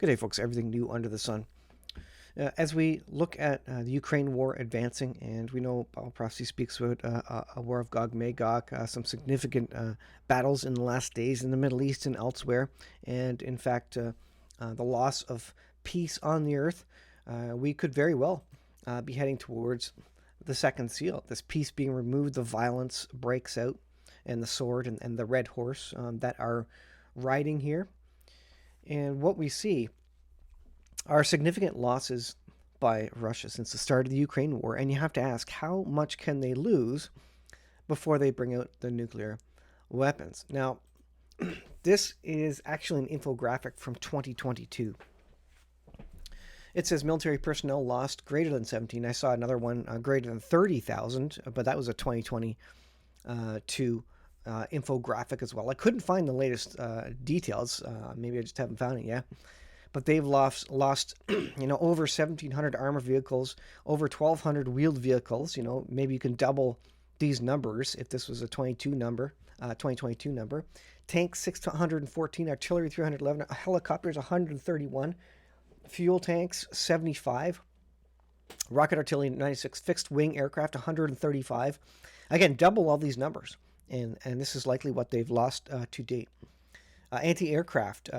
Good day, folks. Everything new under the sun. As we look at the Ukraine war advancing, and we know Bible prophecy speaks about a war of Gog Magog, some significant battles in the last days in the Middle East and elsewhere, and in fact, the loss of peace on the earth, we could very well be heading towards the second seal. This peace being removed, the violence breaks out, and the sword and the red horse that are riding here. And what we see are significant losses by Russia since the start of the Ukraine war. And you have to ask, how much can they lose before they bring out the nuclear weapons? Now, this is actually an infographic from 2022. It says military personnel lost greater than 17. I saw another one greater than 30,000, but that was a 2022 infographic as well. I couldn't find the latest details. Maybe I just haven't found it yet. But they've lost over 1,700 armored vehicles, over 1,200 wheeled vehicles. Maybe you can double these numbers if this was a 2022 number. Tanks 614, artillery 311, helicopters 131, fuel tanks 75, rocket artillery 96, fixed wing aircraft 135. Again, double all these numbers, and this is likely what they've lost to date. Anti-aircraft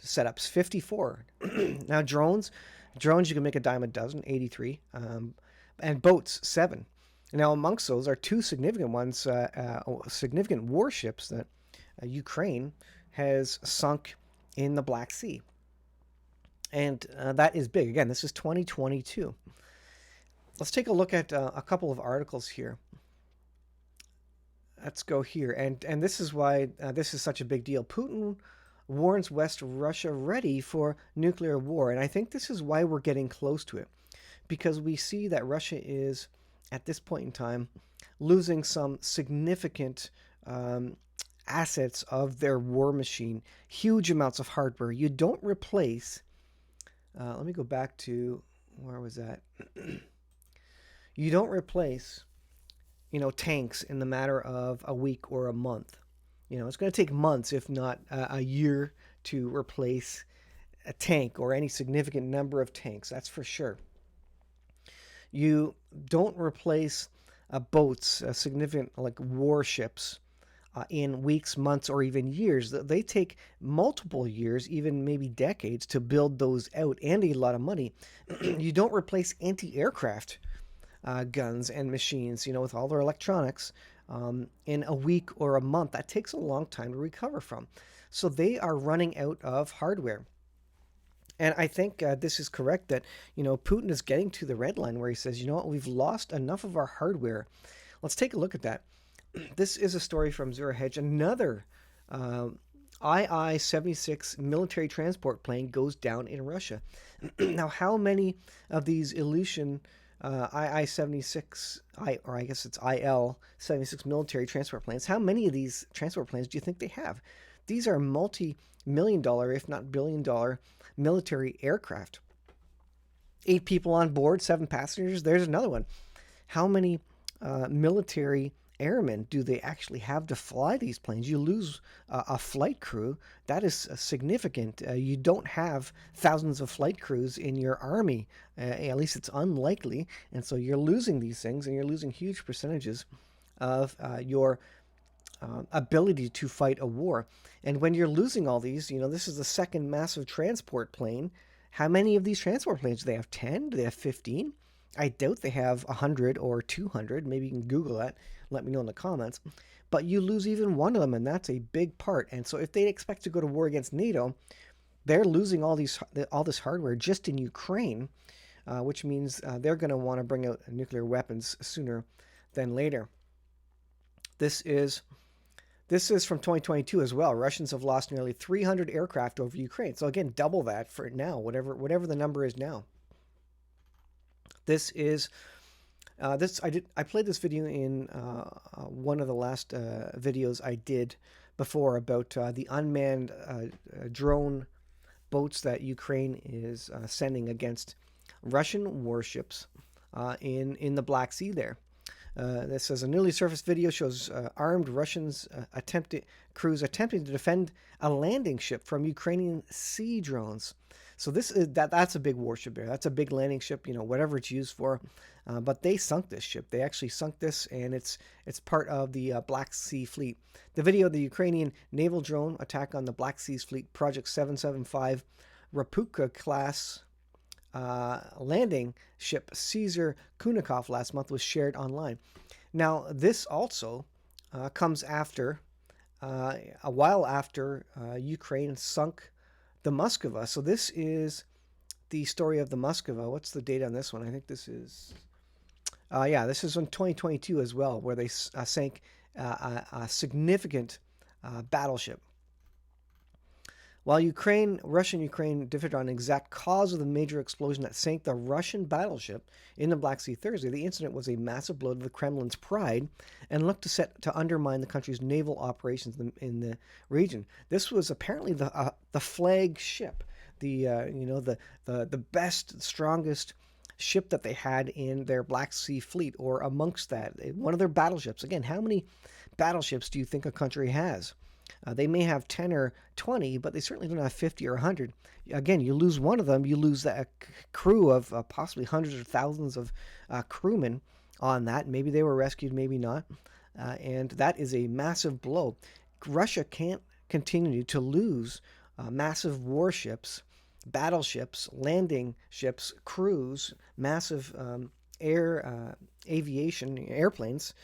setups, 54. Now drones, you can make a dime a dozen, 83. And boats, 7. Now amongst those are two significant ones, significant warships that Ukraine has sunk in the Black Sea. And that is big. Again, this is 2022. Let's take a look at a couple of articles here. Let's go here. And this is why this is such a big deal. Putin warns West Russia ready for nuclear war. And I think this is why we're getting close to it. Because we see that Russia is, at this point in time, losing some significant assets of their war machine. Huge amounts of hardware. You don't replace... let me go back to... Where was that? You don't replace... tanks in the matter of a week or a month. It's going to take months, if not a year, to replace a tank or any significant number of tanks. That's for sure. You don't replace boats, significant like warships, in weeks, months, or even years. They take multiple years, even maybe decades, to build those out, and a lot of money. You don't replace anti-aircraft guns and machines, with all their electronics, in a week or a month. That takes a long time to recover from. So they are running out of hardware. And I think this is correct that, Putin is getting to the red line where he says, we've lost enough of our hardware. Let's take a look at that. This is a story from Zero Hedge. Another II-76 military transport plane goes down in Russia. Now, how many of these Ilyushin II-76, or I guess it's IL-76 military transport planes, how many of these transport planes do you think they have? These are multi-million-dollar, if not billion-dollar, military aircraft. 8 people on board, 7 passengers. There's another one. How many military airmen do they actually have to fly these planes? You lose a flight crew. That is significant. You don't have thousands of flight crews in your army. At least it's unlikely. And so you're losing these things, and you're losing huge percentages of your ability to fight a war. And when you're losing all these, this is the second massive transport plane. How many of these transport planes do they have? 10? Do they have 15? I doubt they have 100 or 200. Maybe you can Google that. Let me know in the comments. But you lose even one of them, and that's a big part. And so if they expect to go to war against NATO, they're losing all this hardware just in Ukraine, which means they're going to want to bring out nuclear weapons sooner than later. This is from 2022 as well. Russians have lost nearly 300 aircraft over Ukraine. So again, double that for now, whatever the number is now. This is I played this video in one of the last videos I did before about the unmanned drone boats that Ukraine is sending against Russian warships in the Black Sea there. This says a newly surfaced video shows armed Russians crews attempting to defend a landing ship from Ukrainian sea drones. So that's a big warship there. That's a big landing ship, whatever it's used for. But they sunk this ship. They actually sunk this, and it's part of the Black Sea Fleet. The video of the Ukrainian naval drone attack on the Black Sea Fleet Project 775 Rapuka class landing ship Caesar Kunikov last month was shared online. Now, this also comes after, a while after Ukraine sunk the Moskva. So this is the story of the Moskva. What's the date on this one? I think this is, this is in 2022 as well, where they sank a significant battleship. While Russia and Ukraine differed on the exact cause of the major explosion that sank the Russian battleship in the Black Sea Thursday, the incident was a massive blow to the Kremlin's pride and looked to undermine the country's naval operations in the region. This was apparently the flagship, the best, strongest ship that they had in their Black Sea Fleet, or amongst that, one of their battleships. Again, how many battleships do you think a country has? They may have 10 or 20, but they certainly don't have 50 or 100. Again, you lose one of them, you lose that crew of possibly hundreds or thousands of crewmen on that. Maybe they were rescued, maybe not. And that is a massive blow. Russia can't continue to lose massive warships, battleships, landing ships, crews, massive aviation, airplanes,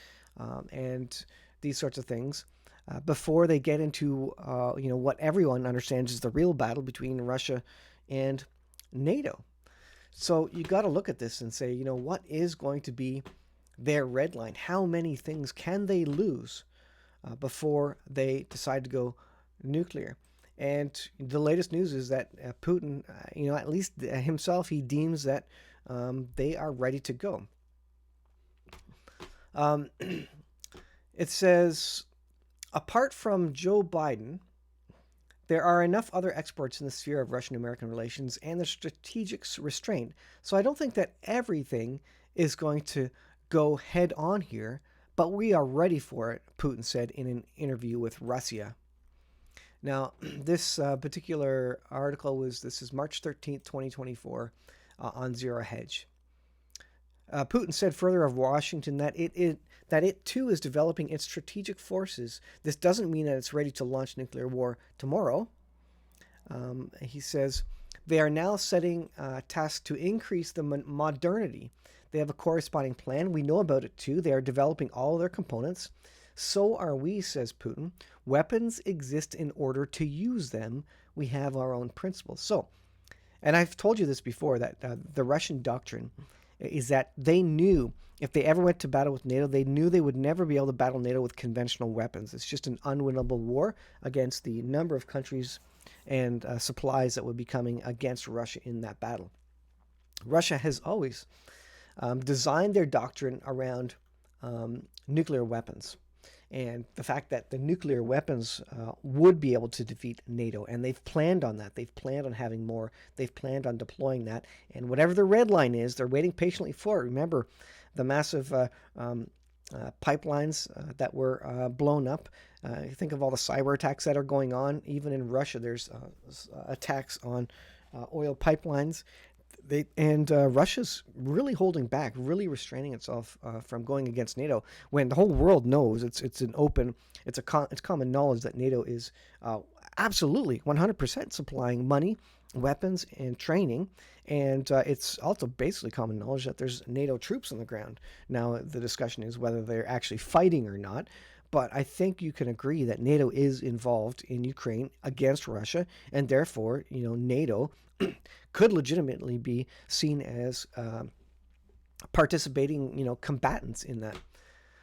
and these sorts of things. Before they get into, what everyone understands is the real battle between Russia and NATO. So you got to look at this and say, what is going to be their red line? How many things can they lose before they decide to go nuclear? And the latest news is that Putin, at least himself, he deems that they are ready to go. It says, apart from Joe Biden, there are enough other experts in the sphere of Russian-American relations and the strategic restraint. So I don't think that everything is going to go head on here, but we are ready for it, Putin said in an interview with Russia. Now, this particular article this is March 13th, 2024, on Zero Hedge. Putin said further of Washington that it too is developing its strategic forces. This doesn't mean that it's ready to launch nuclear war tomorrow. He says they are now setting tasks to increase the modernity. They have a corresponding plan. We know about it too. They are developing all their components. So are we, says Putin. Weapons exist in order to use them. We have our own principles. So, and I've told you this before, that the Russian doctrine is that they knew if they ever went to battle with NATO, they knew they would never be able to battle NATO with conventional weapons. It's just an unwinnable war against the number of countries and supplies that would be coming against Russia in that battle. Russia has always designed their doctrine around nuclear weapons, and the fact that the nuclear weapons would be able to defeat NATO. And they've planned on that. They've planned on having more. They've planned on deploying that. And whatever the red line is, they're waiting patiently for it. Remember the massive pipelines that were blown up. Think of all the cyber attacks that are going on. Even in Russia, there's attacks on oil pipelines. Russia's really holding back, really restraining itself from going against NATO, when the whole world knows it's common knowledge that NATO is absolutely 100% supplying money, weapons, and training, and it's also basically common knowledge that there's NATO troops on the ground. Now the discussion is whether they're actually fighting or not. But I think you can agree that NATO is involved in Ukraine against Russia, and therefore, NATO could legitimately be seen as participating, combatants in that.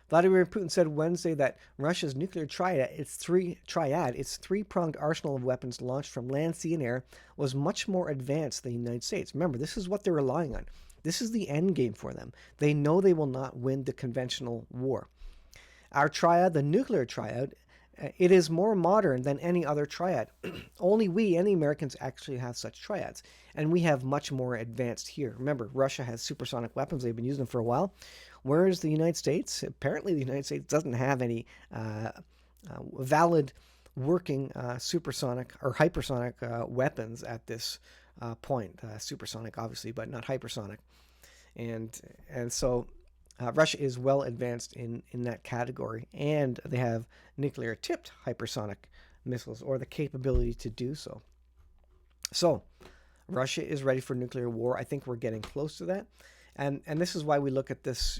Vladimir Putin said Wednesday that Russia's nuclear triad, its three-pronged arsenal of weapons launched from land, sea, and air, was much more advanced than the United States. Remember, this is what they're relying on. This is the end game for them. They know they will not win the conventional war. Our triad, the nuclear triad, it is more modern than any other triad. Only we, any Americans, actually have such triads. And we have much more advanced here. Remember, Russia has supersonic weapons. They've been using them for a while. Whereas the United States, apparently the United States doesn't have any valid working supersonic or hypersonic weapons at this point. Supersonic, obviously, but not hypersonic. And so Russia is well advanced in that category, and they have nuclear tipped hypersonic missiles or the capability to do so. So Russia is ready for nuclear war. I think we're getting close to that. And this is why we look at this,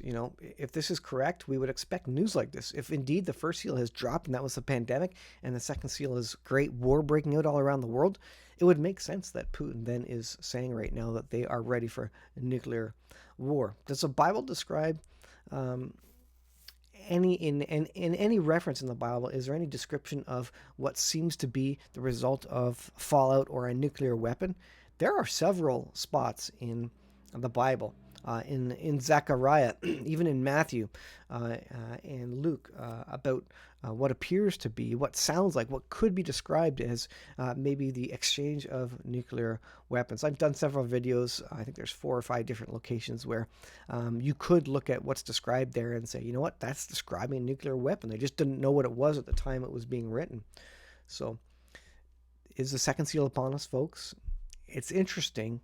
if this is correct, we would expect news like this. If indeed the first seal has dropped and that was the pandemic, and the second seal is great war breaking out all around the world, it would make sense that Putin then is saying right now that they are ready for nuclear war. Does the Bible describe in any reference in the Bible, is there any description of what seems to be the result of fallout or a nuclear weapon? There are several spots in the Bible, in Zechariah, even in Matthew and Luke, about what appears to be, what sounds like, what could be described as maybe the exchange of nuclear weapons. I've done several videos. I think there's 4 or 5 different locations where you could look at what's described there and say, you know what, that's describing a nuclear weapon. They just didn't know what it was at the time it was being written. So is the second seal upon us, folks? It's interesting.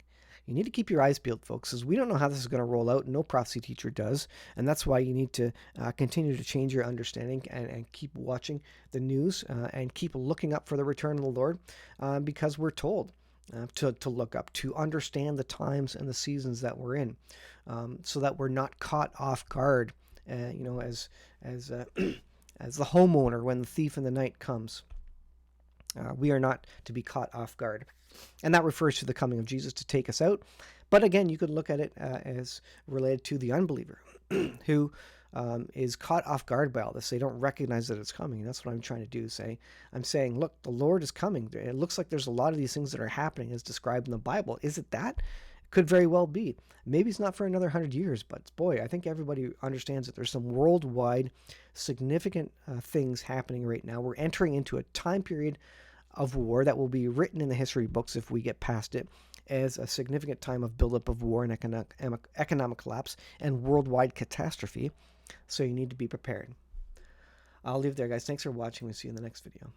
You need to keep your eyes peeled, folks, because we don't know how this is going to roll out. No prophecy teacher does. And that's why you need to continue to change your understanding and keep watching the news and keep looking up for the return of the Lord, because we're told to look up, to understand the times and the seasons that we're in, so that we're not caught off guard, as as the homeowner when the thief in the night comes. We are not to be caught off guard. And that refers to the coming of Jesus to take us out. But again, you could look at it as related to the unbeliever who is caught off guard by all this. They don't recognize that it's coming. That's what I'm trying to do. I'm saying, look, the Lord is coming. It looks like there's a lot of these things that are happening as described in the Bible. Is it that? Could very well be. Maybe it's not for another 100 years, but boy, I think everybody understands that there's some worldwide significant things happening right now. We're entering into a time period of war that will be written in the history books if we get past it as a significant time of buildup of war and economic collapse and worldwide catastrophe. So you need to be prepared. I'll leave it there, guys. Thanks for watching. We'll see you in the next video.